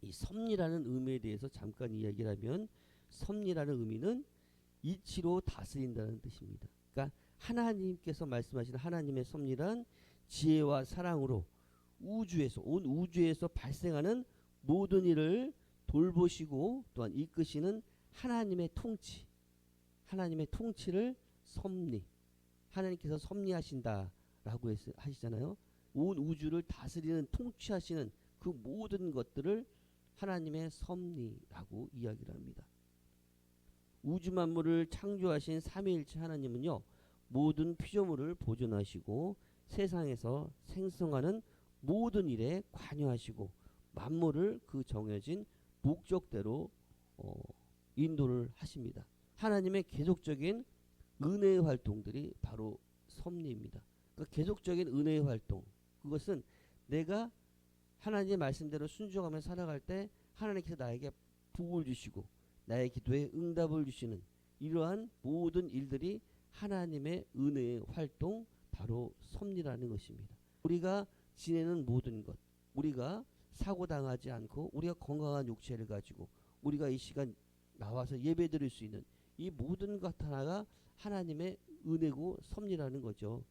이 섭리라는 의미에 대해서 잠깐 이야기를 하면, 섭리라는 의미는 이치로 다스린다는 뜻입니다. 그러니까 하나님께서 말씀하시는 하나님의 섭리란 지혜와 사랑으로 우주에서, 온 우주에서 발생하는 모든 일을 돌보시고 또한 이끄시는 하나님의 통치, 하나님의 통치를 섭리, 하나님께서 섭리하신다라고 하시잖아요. 온 우주를 다스리는, 통치하시는 그 모든 것들을 하나님의 섭리라고 이야기를 합니다. 우주 만물을 창조하신 삼위일체 하나님은요, 모든 피조물을 보존하시고 세상에서 생성하는 모든 일에 관여하시고 만물을 그 정해진 목적대로 인도를 하십니다. 하나님의 계속적인 은혜의 활동들이 바로 섭리입니다. 그러니까 계속적인 은혜의 활동, 그것은 내가 하나님의 말씀대로 순종하며 살아갈 때 하나님께서 나에게 복을 주시고 나의 기도에 응답을 주시는 이러한 모든 일들이 하나님의 은혜의 활동, 바로 섭리라는 것입니다. 우리가 지내는 모든 것, 우리가 사고당하지 않고 우리가 건강한 육체를 가지고 우리가 이 시간 나와서 예배 드릴 수 있는 이 모든 것 하나가 하나님의 은혜고 섭리라는 거죠.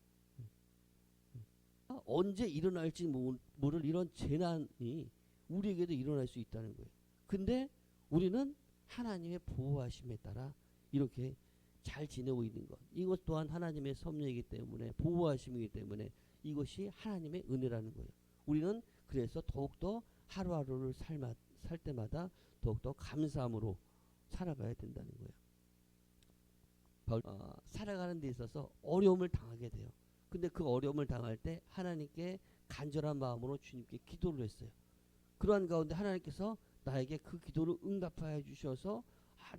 언제 일어날지 모를 이런 재난이 우리에게도 일어날 수 있다는 거예요. 근데 우리는 하나님의 보호하심에 따라 이렇게 잘 지내고 있는 것, 이것 또한 하나님의 섭리이기 때문에, 보호하심이기 때문에 이것이 하나님의 은혜라는 거예요. 우리는 그래서 더욱더 하루하루를 살 때마다 더욱더 감사함으로 살아가야 된다는 거예요. 살아가는 데 있어서 어려움을 당하게 돼요. 근데 그 어려움을 당할 때 하나님께 간절한 마음으로 주님께 기도를 했어요. 그러한 가운데 하나님께서 나에게 그 기도를 응답하여 주셔서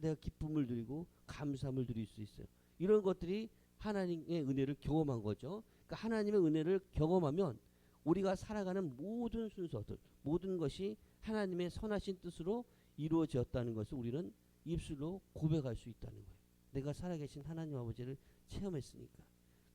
내가 기쁨을 누리고 감사함을 누릴 수 있어요. 이런 것들이 하나님의 은혜를 경험한 거죠. 그러니까 하나님의 은혜를 경험하면 우리가 살아가는 모든 순서들, 모든 것이 하나님의 선하신 뜻으로 이루어졌다는 것을 우리는 입술로 고백할 수 있다는 거예요. 내가 살아계신 하나님 아버지를 체험했으니까.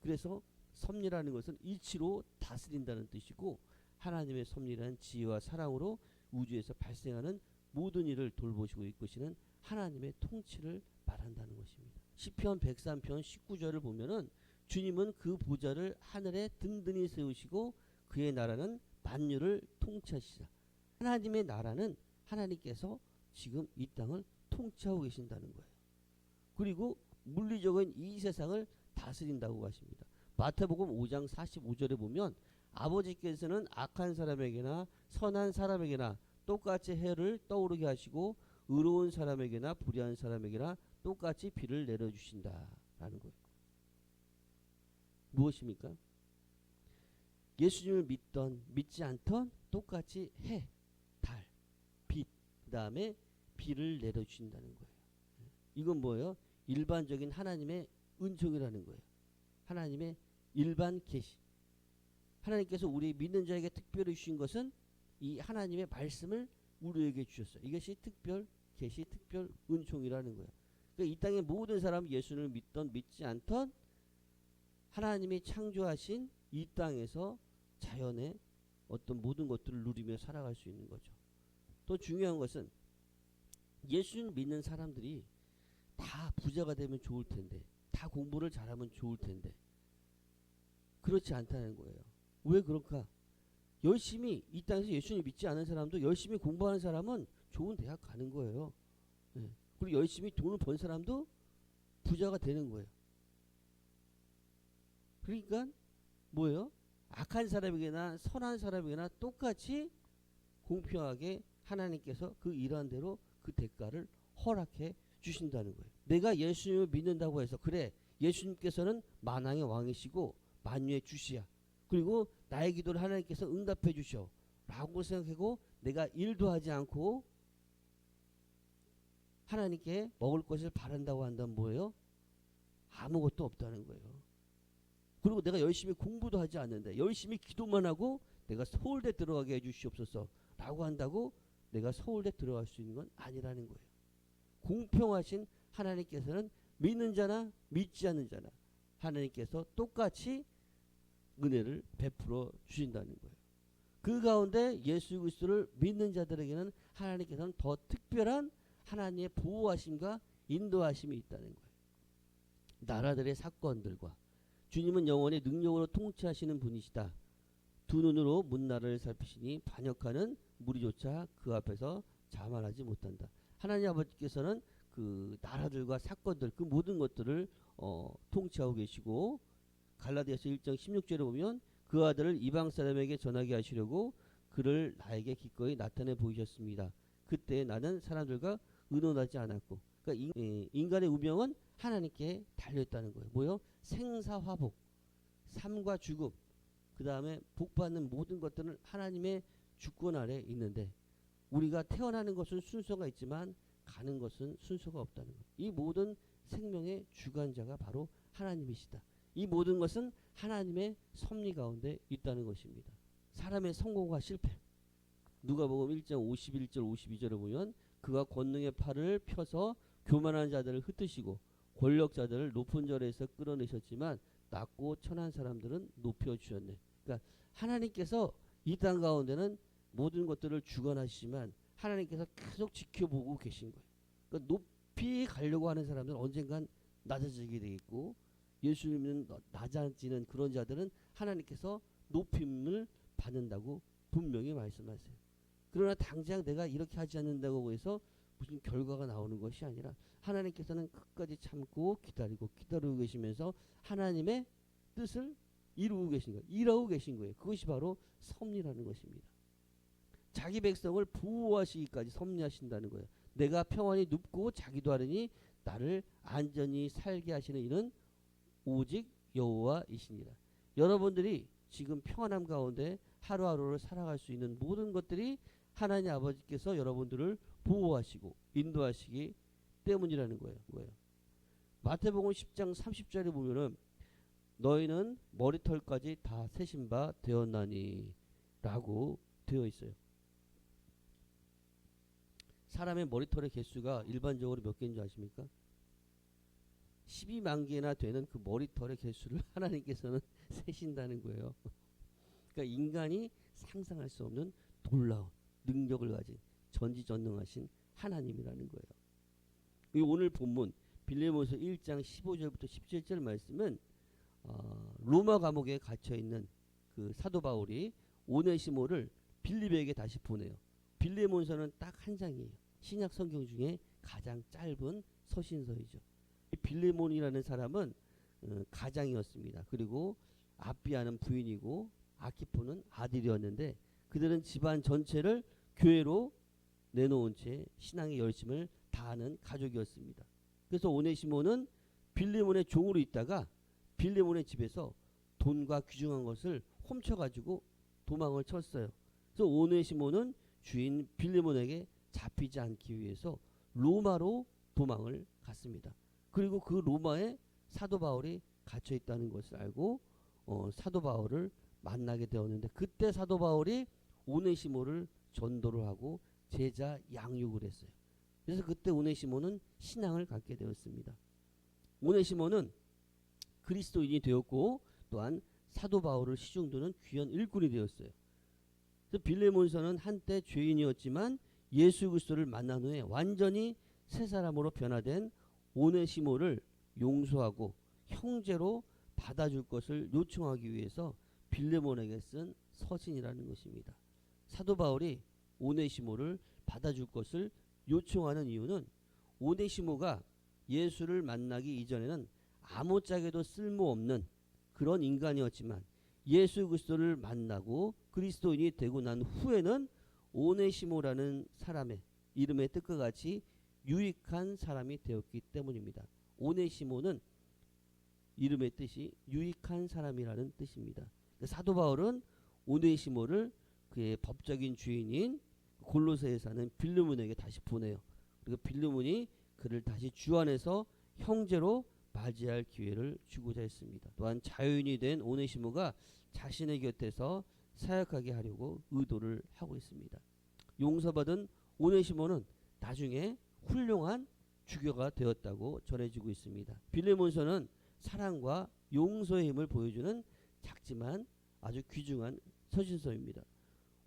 그래서 섭리라는 것은 이치로 다스린다는 뜻이고, 하나님의 섭리라는 지혜와 사랑으로 우주에서 발생하는 모든 일을 돌보시고 이끄시는 하나님의 통치를 말한다는 것입니다. 시편 103편 19절을 보면은 주님은 그 보좌를 하늘에 든든히 세우시고 그의 나라는 만유를 통치하시라. 하나님의 나라는 하나님께서 지금 이 땅을 통치하고 계신다는 거예요. 그리고 물리적인 이 세상을 다스린다고 하십니다. 마태복음 5장 45절에 보면 아버지께서는 악한 사람에게나 선한 사람에게나 똑같이 해를 떠오르게 하시고 의로운 사람에게나 불의한 사람에게나 똑같이 비를 내려주신다라는 거예요. 무엇입니까? 예수님을 믿던 믿지 않던 똑같이 해, 달, 빛, 그 다음에 비를 내려주신다는 거예요. 이건 뭐예요? 일반적인 하나님의 은총이라는 거예요. 하나님의 일반 계시. 하나님께서 우리 믿는 자에게 특별히 주신 것은 이 하나님의 말씀을 우리에게 주셨어요. 이것이 특별 계시, 특별 은총이라는 거예요. 그러니까 이 땅의 모든 사람, 예수를 믿던 믿지 않던 하나님이 창조하신 이 땅에서 자연의 어떤 모든 것들을 누리며 살아갈 수 있는 거죠. 또 중요한 것은 예수를 믿는 사람들이 다 부자가 되면 좋을 텐데, 다 공부를 잘하면 좋을 텐데, 그렇지 않다는 거예요. 왜 그럴까? 열심히 이 땅에서 예수님 믿지 않은 사람도 열심히 공부하는 사람은 좋은 대학 가는 거예요. 네. 그리고 열심히 돈을 번 사람도 부자가 되는 거예요. 그러니까 뭐예요? 악한 사람에게나 선한 사람에게나 똑같이 공평하게 하나님께서 그 일한 대로 그 대가를 허락해 주신다는 거예요. 내가 예수님을 믿는다고 해서 그래, 예수님께서는 만왕의 왕이시고 만유의 주시야, 그리고 나의 기도를 하나님께서 응답해 주셔 라고 생각하고 내가 일도 하지 않고 하나님께 먹을 것을 바란다고 한다면 뭐예요? 아무것도 없다는 거예요. 그리고 내가 열심히 공부도 하지 않는데 열심히 기도만 하고 내가 서울대 들어가게 해주시옵소서 라고 한다고 내가 서울대 들어갈 수 있는 건 아니라는 거예요. 공평하신 하나님께서는 믿는 자나 믿지 않는 자나 하나님께서 똑같이 은혜를 베풀어 주신다는 거예요. 그 가운데 예수 그리스도를 믿는 자들에게는 하나님께서는 더 특별한 하나님의 보호하심과 인도하심이 있다는 거예요. 나라들의 사건들과 주님은 영원히 능력으로 통치하시는 분이시다. 두 눈으로 문나라를 살피시니 반역하는 무리조차 그 앞에서 자만하지 못한다. 하나님 아버지께서는 그 나라들과 사건들 그 모든 것들을 통치하고 계시고 갈라디아서 1장 16절에 보면 그 아들을 이방 사람에게 전하게 하시려고 그를 나에게 기꺼이 나타내 보이셨습니다. 그때 나는 사람들과 의논하지 않았고 그러니까 인간의 운명은 하나님께 달려있다는 거예요. 뭐요? 생사화복, 삶과 죽음, 그 다음에 복받는 모든 것들은 하나님의 주권 아래 있는데 우리가 태어나는 것은 순서가 있지만 가는 것은 순서가 없다는 거예요. 이 모든 생명의 주관자가 바로 하나님이시다. 이 모든 것은 하나님의 섭리 가운데 있다는 것입니다. 사람의 성공과 실패. 누가복음 1장 51절 52절을 보면 그가 권능의 팔을 펴서 교만한 자들을 흩으시고 권력자들을 높은 절에서 끌어내셨지만 낮고 천한 사람들은 높여주셨네. 그러니까 하나님께서 이 땅 가운데는 모든 것들을 주관하시지만 하나님께서 계속 지켜보고 계신 거예요. 그러니까 높이 가려고 하는 사람들은 언젠간 낮아지게 되겠고 예수님은 낮아지는 그런 자들은 하나님께서 높임을 받는다고 분명히 말씀하세요. 그러나 당장 내가 이렇게 하지 않는다고 해서 무슨 결과가 나오는 것이 아니라 하나님께서는 끝까지 참고 기다리고 계시면서 하나님의 뜻을 이루고 계신 거예요. 일하고 계신 거예요. 그것이 바로 섭리라는 것입니다. 자기 백성을 보호하시기까지 섭리하신다는 거예요. 내가 평안히 눕고 자기도 하려니 나를 안전히 살게 하시는 이는 오직 여호와이시니라. 여러분들이 지금 평안함 가운데 하루하루를 살아갈 수 있는 모든 것들이 하나님 아버지께서 여러분들을 보호하시고 인도하시기 때문이라는 거예요. 마태복음 10장 30절에 보면은 너희는 머리털까지 다 세신 바 되었나니 라고 되어 있어요. 사람의 머리털의 개수가 일반적으로 몇 개인 줄 아십니까? 12만 개나 되는 그 머리털의 개수를 하나님께서는 세신다는 거예요. 그러니까 인간이 상상할 수 없는 놀라운 능력을 가진 전지전능하신 하나님이라는 거예요. 오늘 본문 빌레몬서 1장 15절부터 17절 말씀은 로마 감옥에 갇혀있는 그 사도 바울이 오네시모를 빌립에게 다시 보내요. 빌레몬서는 딱 한 장이에요. 신약 성경 중에 가장 짧은 서신서이죠. 빌레몬이라는 사람은 가장이었습니다. 그리고 아비아는 부인이고 아키포는 아들이었는데 그들은 집안 전체를 교회로 내놓은 채 신앙의 열심을 다하는 가족이었습니다. 그래서 오네시모는 빌레몬의 종으로 있다가 빌레몬의 집에서 돈과 귀중한 것을 훔쳐가지고 도망을 쳤어요. 그래서 오네시모는 주인 빌레몬에게 잡히지 않기 위해서 로마로 도망을 갔습니다. 그리고 그 로마에 사도 바울이 갇혀 있다는 것을 알고 사도 바울을 만나게 되었는데 그때 사도 바울이 오네시모를 전도를 하고 제자 양육을 했어요. 그래서 그때 오네시모는 신앙을 갖게 되었습니다. 오네시모는 그리스도인이 되었고 또한 사도 바울을 시중드는 귀한 일꾼이 되었어요. 그래서 빌레몬서는 한때 죄인이었지만 예수 그리스도를 만난 후에 완전히 새 사람으로 변화된 오네시모를 용서하고 형제로 받아줄 것을 요청하기 위해서 빌레몬에게 쓴 서신이라는 것입니다. 사도 바울이 오네시모를 받아줄 것을 요청하는 이유는 오네시모가 예수를 만나기 이전에는 아무짝에도 쓸모없는 그런 인간이었지만 예수 그리스도를 만나고 그리스도인이 되고 난 후에는 오네시모라는 사람의 이름의 뜻과 같이 유익한 사람이 되었기 때문입니다. 오네시모는 이름의 뜻이 유익한 사람이라는 뜻입니다. 사도 바울은 오네시모를 그의 법적인 주인인 골로새에 사는 빌레몬에게 다시 보내요. 그리고 빌레몬이 그를 다시 주 안에서 형제로 맞이할 기회를 주고자 했습니다. 또한 자유인이 된 오네시모가 자신의 곁에서 사역하게 하려고 의도를 하고 있습니다. 용서받은 오네시모는 나중에 훌륭한 주교가 되었다고 전해지고 있습니다. 빌레몬서는 사랑과 용서의 힘을 보여주는 작지만 아주 귀중한 서신서입니다.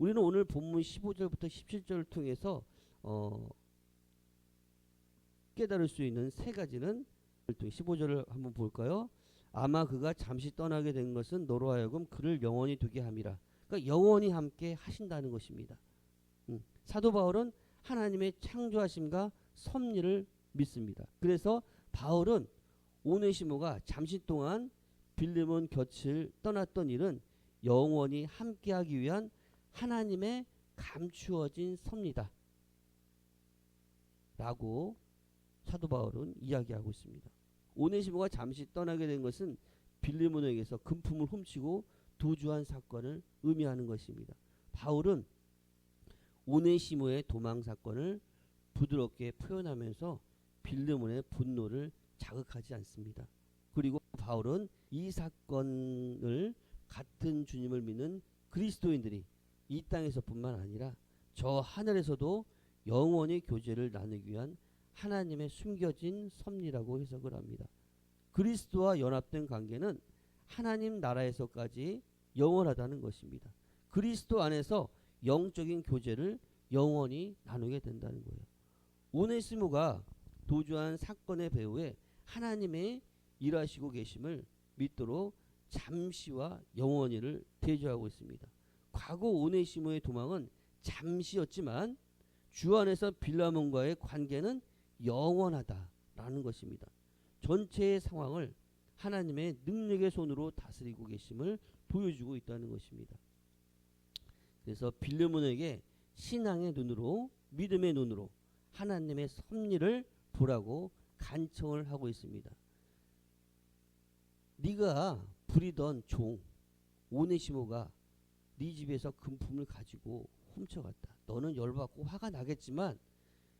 우리는 오늘 본문 15절부터 17절을 통해서 깨달을 수 있는 세 가지는 15절을 한번 볼까요? 아마 그가 잠시 떠나게 된 것은 너로 하여금 그를 영원히 두게 함이라. 그러니까 영원히 함께 하신다는 것입니다. 사도 바울은 하나님의 창조하심과 섭리를 믿습니다. 그래서 바울은 오네시모가 잠시 동안 빌레몬 곁을 떠났던 일은 영원히 함께하기 위한 하나님의 감추어진 섭리다 라고 사도 바울은 이야기하고 있습니다. 오네시모가 잠시 떠나게 된 것은 빌레몬에게서 금품을 훔치고 도주한 사건을 의미하는 것입니다. 바울은 오네시모의 도망 사건을 부드럽게 표현하면서 빌레몬의 분노를 자극하지 않습니다. 그리고 바울은 이 사건을 같은 주님을 믿는 그리스도인들이 이 땅에서뿐만 아니라 저 하늘에서도 영원히 교제를 나누기 위한 하나님의 숨겨진 섭리라고 해석을 합니다. 그리스도와 연합된 관계는 하나님 나라에서까지 영원하다는 것입니다. 그리스도 안에서 영적인 교제를 영원히 나누게 된다는 거예요. 오네시모가 도주한 사건의 배후에 하나님의 일하시고 계심을 믿도록 잠시와 영원히를 대조하고 있습니다. 과거 오네시모의 도망은 잠시였지만 주 안에서 빌레몬과의 관계는 영원하다라는 것입니다. 전체의 상황을 하나님의 능력의 손으로 다스리고 계심을 보여주고 있다는 것입니다. 그래서 빌레몬에게 신앙의 눈으로, 믿음의 눈으로 하나님의 섭리를 보라고 간청을 하고 있습니다. 네가 부리던 종 오네시모가 네 집에서 금품을 가지고 훔쳐갔다. 너는 열받고 화가 나겠지만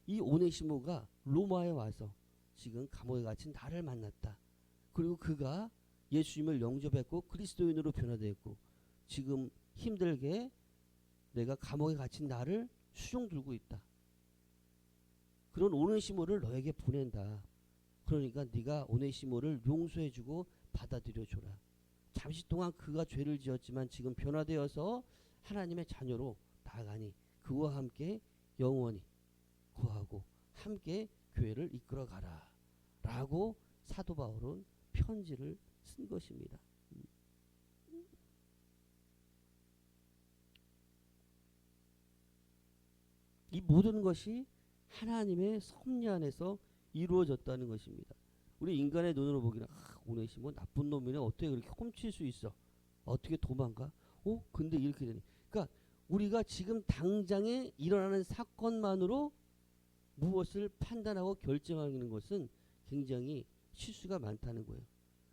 이 오네시모가 로마에 와서 지금 감옥에 갇힌 나를 만났다. 그리고 그가 예수님을 영접했고 그리스도인으로 변화되었고 지금 힘들게 내가 감옥에 갇힌 나를 수종 들고 있다. 그런 오네시모를 너에게 보낸다. 그러니까 네가 오네시모를 용서해주고 받아들여줘라. 잠시 동안 그가 죄를 지었지만 지금 변화되어서 하나님의 자녀로 나아가니 그와 함께 영원히 거하고 함께 교회를 이끌어가라 라고 사도 바울은 편지를 쓴 것입니다. 이 모든 것이 하나님의 섭리 안에서 이루어졌다는 것입니다. 우리 인간의 눈으로 보기는 오네시모 나쁜 놈이네. 어떻게 그렇게 훔칠 수 있어? 어떻게 도망가? 근데 이렇게 되니. 그러니까 우리가 지금 당장에 일어나는 사건만으로 무엇을 판단하고 결정하는 것은 굉장히 실수가 많다는 거예요.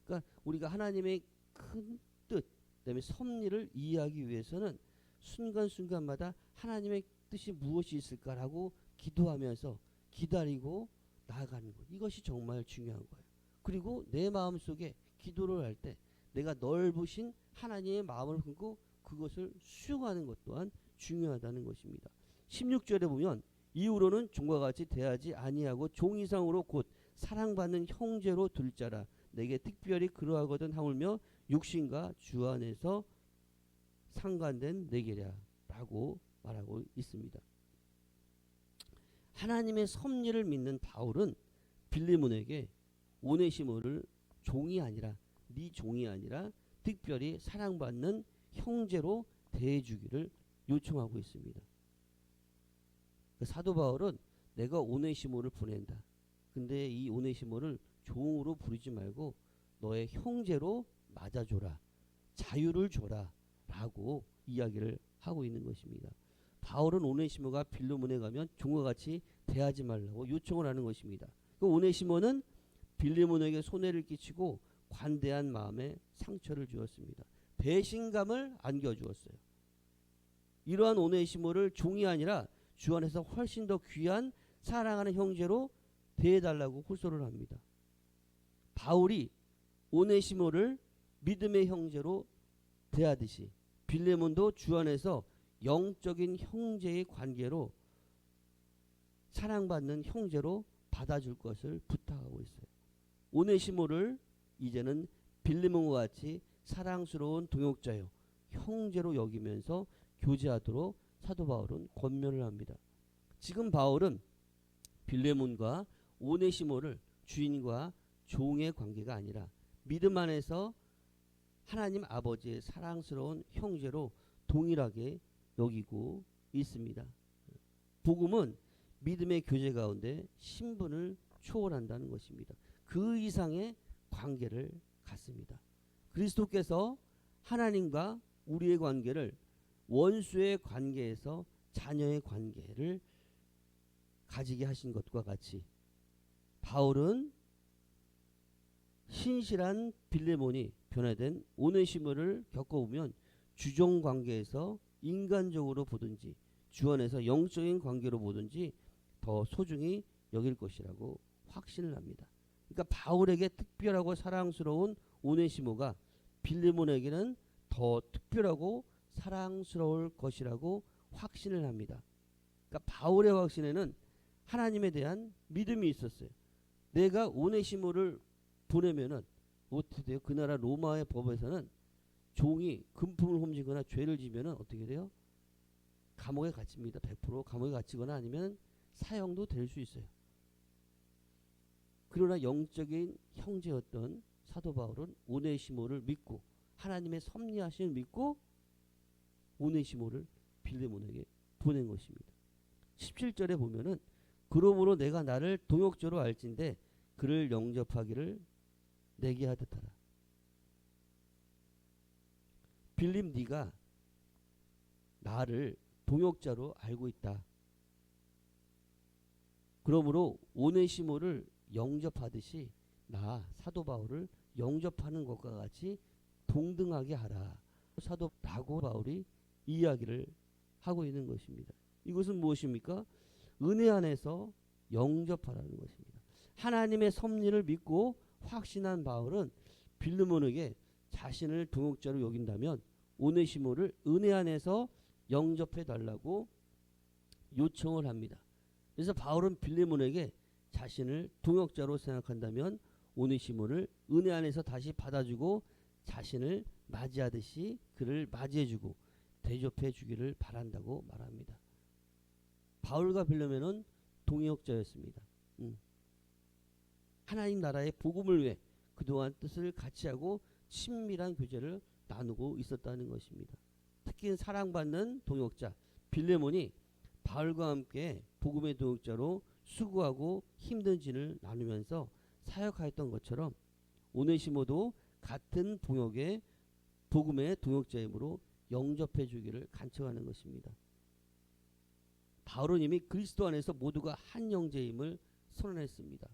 그러니까 우리가 하나님의 큰 뜻, 그다음에 섭리를 이해하기 위해서는 순간순간마다 하나님의 뜻이 무엇이 있을까라고 기도하면서 기다리고 나아가는 것. 이것이 정말 중요한 거예요. 그리고 내 마음속에 기도를 할 때 내가 넓으신 하나님의 마음을 품고 그것을 수용하는 것 또한 중요하다는 것입니다. 16절에 보면 이후로는 종과 같이 대하지 아니하고 종 이상으로 곧 사랑받는 형제로 둘 자라. 내게 특별히 그러하거든 하물며 육신과 주 안에서 상관된 내게랴 라고 말하고 있습니다. 하나님의 섭리를 믿는 바울은 빌레몬에게 오네시모를 종이 아니라 네 종이 아니라 특별히 사랑받는 형제로 대해주기를 요청하고 있습니다. 사도 바울은 내가 오네시모를 보낸다. 근데 이 오네시모를 종으로 부르지 말고 너의 형제로 맞아줘라. 자유를 줘라. 라고 이야기를 하고 있는 것입니다. 바울은 오네시모가 빌레몬에 가면 종과 같이 대하지 말라고 요청을 하는 것입니다. 그 오네시모는 빌레몬에게 손해를 끼치고 관대한 마음에 상처를 주었습니다. 배신감을 안겨주었어요. 이러한 오네시모를 종이 아니라 주 안에서 훨씬 더 귀한 사랑하는 형제로 대해달라고 호소를 합니다. 바울이 오네시모를 믿음의 형제로 대하듯이 빌레몬도 주 안에서 영적인 형제의 관계로 사랑받는 형제로 받아줄 것을 부탁하고 있어요. 오네시모를 이제는 빌레몬과 같이 사랑스러운 동역자요 형제로 여기면서 교제하도록 사도 바울은 권면을 합니다. 지금 바울은 빌레몬과 오네시모를 주인과 종의 관계가 아니라 믿음 안에서 하나님 아버지의 사랑스러운 형제로 동일하게 여기고 있습니다. 복음은 믿음의 교제 가운데 신분을 초월한다는 것입니다. 그 이상의 관계를 갖습니다. 그리스도께서 하나님과 우리의 관계를 원수의 관계에서 자녀의 관계를 가지게 하신 것과 같이 바울은 신실한 빌레몬이 변화된 오네시모를 겪어보면 주종 관계에서 인간적으로 보든지 주 안에서 영적인 관계로 보든지 더 소중히 여길 것이라고 확신을 합니다. 그러니까 바울에게 특별하고 사랑스러운 오네시모가 빌레몬에게는 더 특별하고 사랑스러울 것이라고 확신을 합니다. 그러니까 바울의 확신에는 하나님에 대한 믿음이 있었어요. 내가 오네시모를 보내면은 어떻게 돼요? 그 나라 로마의 법에서는 종이 금품을 훔치거나 죄를 지면은 어떻게 돼요? 감옥에 갇힙니다. 100% 감옥에 갇히거나 아니면 사형도 될 수 있어요. 그러나 영적인 형제였던 사도 바울은 오네시모를 믿고 하나님의 섭리하심을 믿고 오네시모를 빌레몬에게 보낸 것입니다. 17절에 보면은 그러므로 내가 나를 동역자로 알진대 그를 영접하기를 내게 하듯하라. 빌립 네가 나를 동역자로 알고 있다. 그러므로 오네시모를 영접하듯이 나 사도 바울을 영접하는 것과 같이 동등하게 하라. 사도라고 바울이 이야기를 하고 있는 것입니다. 이것은 무엇입니까? 은혜 안에서 영접하라는 것입니다. 하나님의 섭리를 믿고 확신한 바울은 빌레몬에게 자신을 동역자로 여긴다면 오네시모를 은혜 안에서 영접해 달라고 요청을 합니다. 그래서 바울은 빌레몬에게 자신을 동역자로 생각한다면 오네시모를 은혜 안에서 다시 받아주고 자신을 맞이하듯이 그를 맞이해주고 대접해 주기를 바란다고 말합니다. 바울과 빌레몬은 동역자였습니다. 하나님 나라의 복음을 위해 그동안 뜻을 같이 하고 친밀한 교제를 나누고 있었다는 것입니다. 특히 사랑받는 동역자 빌레몬이 바울과 함께 복음의 동역자로 수고하고 힘든 진을 나누면서 사역하였던 것처럼 오네시모도 같은 동역의 복음의 동역자이므로 영접해 주기를 간청하는 것입니다. 바울은 이미 그리스도 안에서 모두가 한 형제임을 선언했습니다.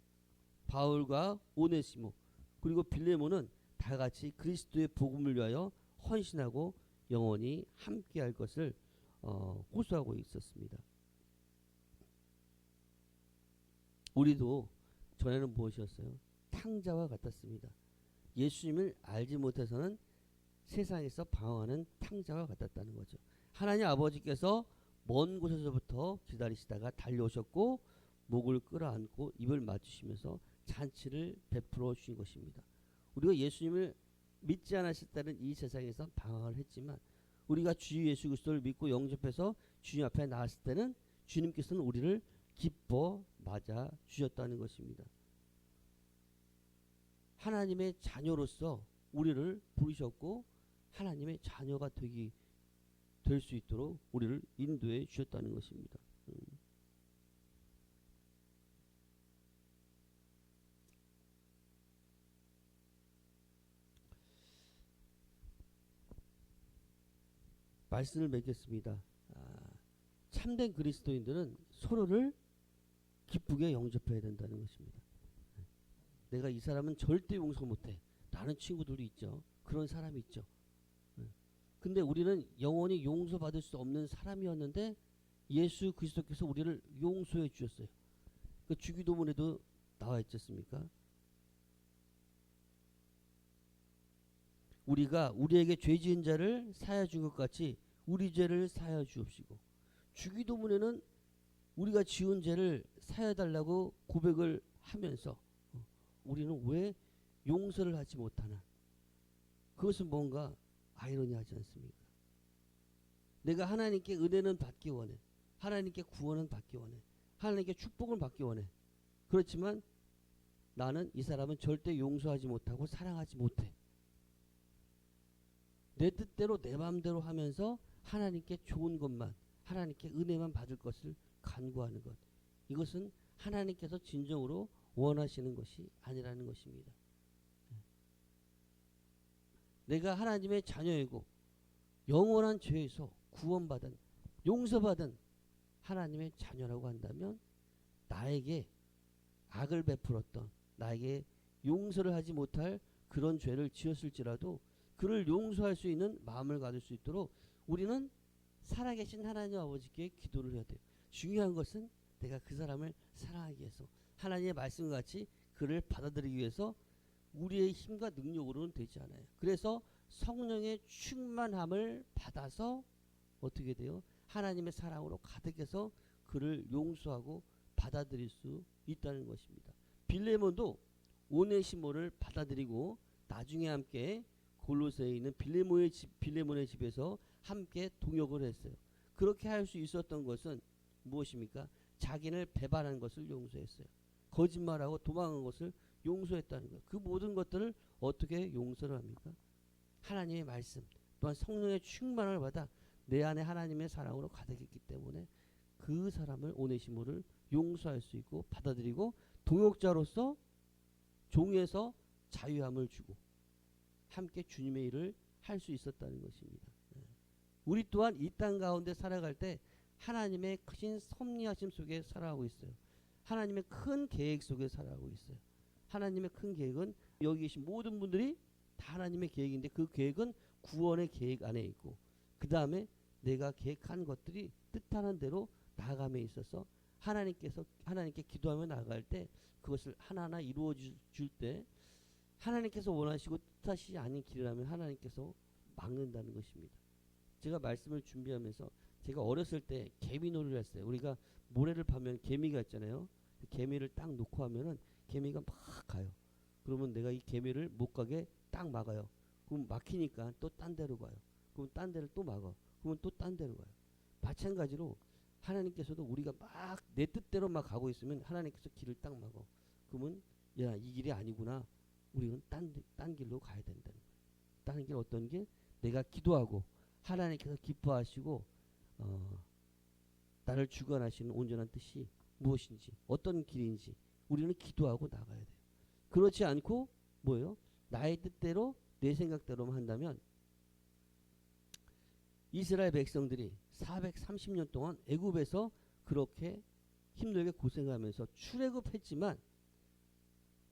바울과 오네시모 그리고 빌레몬은 다 같이 그리스도의 복음을 위하여 헌신하고 영원히 함께할 것을 호소하고 있었습니다. 우리도 전에는 무엇이었어요? 탕자와 같았습니다. 예수님을 알지 못해서는 세상에서 방황하는 탕자와 같았다는 거죠. 하나님 아버지께서 먼 곳에서부터 기다리시다가 달려오셨고 목을 끌어안고 입을 맞추시면서 잔치를 베풀어 주신 것입니다. 우리가 예수님을 믿지 않았을 때는 이 세상에서 방황을 했지만 우리가 주 예수 그리스도를 믿고 영접해서 주님 앞에 나왔을 때는 주님께서는 우리를 기뻐 맞아 주셨다는 것입니다. 하나님의 자녀로서 우리를 부르셨고 하나님의 자녀가 될 수 있도록 우리를 인도해 주셨다는 것입니다. 말씀을 맺겠습니다. 참된 그리스도인들은 서로를 기쁘게 영접해야 된다는 것입니다. 내가 이 사람은 절대 용서 못해. 라는 친구들도 있죠. 그런 사람이 있죠. 근데 우리는 영원히 용서받을 수 없는 사람이었는데 예수 그리스도께서 우리를 용서해 주셨어요. 그 주기도문에도 나와 있지 않습니까? 우리가 우리에게 죄 지은 자를 사하여 준 것 같이 우리 죄를 사하여 주옵시고, 주기도문에는 우리가 지은 죄를 사하여 달라고 고백을 하면서 우리는 왜 용서를 하지 못하나? 그것은 뭔가 아이러니하지 않습니까? 내가 하나님께 은혜는 받기 원해. 하나님께 구원은 받기 원해. 하나님께 축복을 받기 원해. 그렇지만 나는 이 사람은 절대 용서하지 못하고 사랑하지 못해. 내 뜻대로 내 마음대로 하면서 하나님께 좋은 것만, 하나님께 은혜만 받을 것을 간구하는 것. 이것은 하나님께서 진정으로 원하시는 것이 아니라는 것입니다. 내가 하나님의 자녀이고 영원한 죄에서 구원받은, 용서받은 하나님의 자녀라고 한다면 나에게 악을 베풀었던, 나에게 용서를 하지 못할 그런 죄를 지었을지라도 그를 용서할 수 있는 마음을 가질 수 있도록 우리는 살아계신 하나님 아버지께 기도를 해야 돼요. 중요한 것은 내가 그 사람을 사랑하기 위해서, 하나님의 말씀과 같이 그를 받아들이기 위해서 우리의 힘과 능력으로는 되지 않아요. 그래서 성령의 충만함을 받아서 어떻게 돼요? 하나님의 사랑으로 가득해서 그를 용서하고 받아들일 수 있다는 것입니다. 빌레몬도 오네시모를 받아들이고 나중에 함께 골로새에 있는 빌레몬의 집에서 함께 동역을 했어요. 그렇게 할 수 있었던 것은 무엇입니까? 자기를 배반한 것을 용서했어요. 거짓말하고 도망한 것을 용서했다는 거예요. 그 모든 것들을 어떻게 용서를 합니까? 하나님의 말씀 또한 성령의 충만을 받아 내 안에 하나님의 사랑으로 가득했기 때문에 그 사람을, 오네시모를 용서할 수 있고 받아들이고 동역자로서 종에서 자유함을 주고 함께 주님의 일을 할 수 있었다는 것입니다. 우리 또한 이 땅 가운데 살아갈 때 하나님의 크신 섭리하심 속에 살아가고 있어요. 하나님의 큰 계획 속에 살아가고 있어요. 하나님의 큰 계획은 여기 계신 모든 분들이 다 하나님의 계획인데 그 계획은 구원의 계획 안에 있고 그 다음에 내가 계획한 것들이 뜻하는 대로 나아감에 있어서 하나님께 기도하며 나아갈 때 그것을 하나하나 이루어 줄 때 하나님께서 원하시고 뜻하시지 않은 길이라면 하나님께서 막는다는 것입니다. 제가 말씀을 준비하면서 제가 어렸을 때 개미놀이를 했어요. 우리가 모래를 파면 개미가 있잖아요. 개미를 딱 놓고 하면은 개미가 막 가요. 그러면 내가 이 개미를 못 가게 딱 막아요. 그럼 막히니까 또 딴 데로 가요. 그럼 딴 데를 또 막아. 그러면 또 딴 데로 가요. 마찬가지로 하나님께서도 우리가 막 내 뜻대로 막 가고 있으면 하나님께서 길을 딱 막아. 그러면 야, 이 길이 아니구나. 우리는 딴 길로 가야 된다는 거예요. 다른 길 어떤 길? 내가 기도하고 하나님께서 기뻐하시고 나를 주관하시는 온전한 뜻이 무엇인지 어떤 길인지 우리는 기도하고 나가야 돼요. 그렇지 않고 뭐예요? 나의 뜻대로 내 생각대로만 한다면 이스라엘 백성들이 430년 동안 애굽에서 그렇게 힘들게 고생하면서 출애굽했지만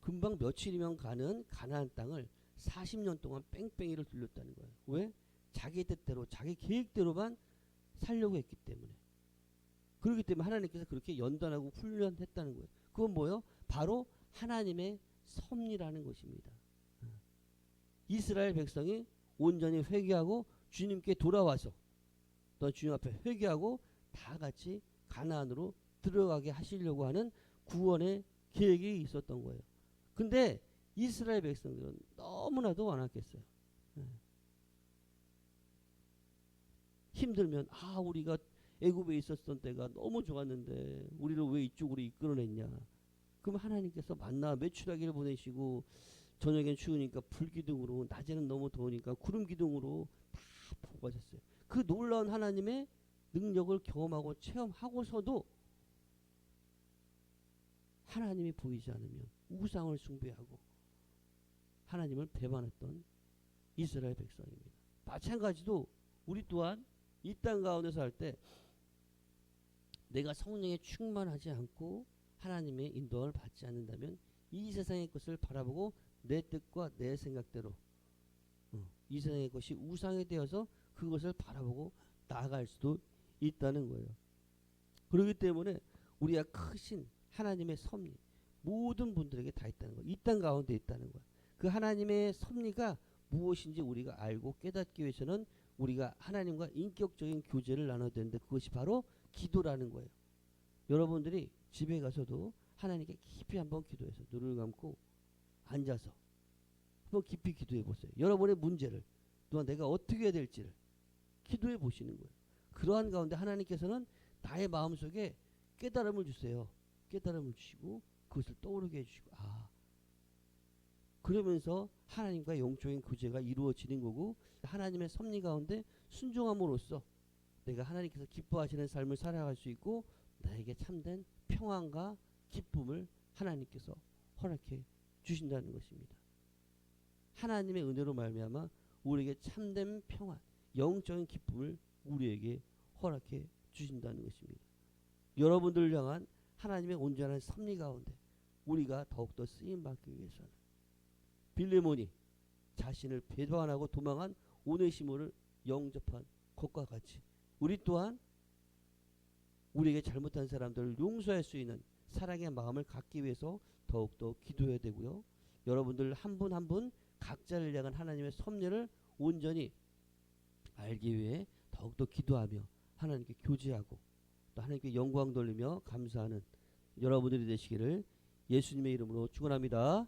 금방 며칠이면 가는 가나안 땅을 40년 동안 뺑뺑이를 돌렸다는 거예요. 왜? 자기 뜻대로 자기 계획대로만 살려고 했기 때문에. 그렇기 때문에 하나님께서 그렇게 연단하고 훈련했다는 거예요. 그건 뭐예요? 바로 하나님의 섭리라는 것입니다. 이스라엘 백성이 온전히 회개하고 주님께 돌아와서 또 주님 앞에 회개하고 다 같이 가나안으로 들어가게 하시려고 하는 구원의 계획이 있었던 거예요. 근데 이스라엘 백성들은 너무나도 완악했어요. 힘들면 우리가 애굽에 있었던 때가 너무 좋았는데 우리를 왜 이쪽으로 이끌어냈냐. 그럼 하나님께서 만나 메추라기를 보내시고 저녁엔 추우니까 불기둥으로, 낮에는 너무 더우니까 구름 기둥으로 다 보호하셨어요. 그 놀라운 하나님의 능력을 경험하고 체험하고서도 하나님이 보이지 않으면 우상을 숭배하고 하나님을 배반했던 이스라엘 백성입니다. 마찬가지로 우리 또한 이 땅 가운데서 할 때 내가 성령에 충만하지 않고 하나님의 인도를 받지 않는다면 이 세상의 것을 바라보고 내 뜻과 내 생각대로 이 세상의 것이 우상이 되어서 그것을 바라보고 나아갈 수도 있다는 거예요. 그렇기 때문에 우리가 크신 하나님의 섭리 모든 분들에게 다 있다는 거예요. 이 땅 가운데 있다는 거예요. 그 하나님의 섭리가 무엇인지 우리가 알고 깨닫기 위해서는 우리가 하나님과 인격적인 교제를 나눠야 되는데 그것이 바로 기도라는 거예요. 여러분들이 집에 가서도 하나님께 깊이 한번 기도해서 눈을 감고 앉아서 한번 깊이 기도해 보세요. 여러분의 문제를 또한 내가 어떻게 해야 될지를 기도해 보시는 거예요. 그러한 가운데 하나님께서는 나의 마음속에 깨달음을 주세요. 깨달음을 주시고 그것을 떠오르게 해주시고 그러면서 하나님과 영적인 교제가 이루어지는 거고 하나님의 섭리 가운데 순종함으로써 내가 하나님께서 기뻐하시는 삶을 살아갈 수 있고 나에게 참된 평안과 기쁨을 하나님께서 허락해 주신다는 것입니다. 하나님의 은혜로 말미암아 우리에게 참된 평안, 영적인 기쁨을 우리에게 허락해 주신다는 것입니다. 여러분들을 향한 하나님의 온전한 섭리 가운데 우리가 더욱더 쓰임받기 위해서는 빌레몬이 자신을 배반하고 도망한 오네시모를 영접한 것과 같이 우리 또한 우리에게 잘못한 사람들을 용서할 수 있는 사랑의 마음을 갖기 위해서 더욱더 기도해야 되고요. 여러분들 한 분 한 분 각자를 향한 하나님의 섭리를 온전히 알기 위해 더욱더 기도하며 하나님께 교제하고 또 하나님께 영광 돌리며 감사하는 여러분들이 되시기를 예수님의 이름으로 축원합니다.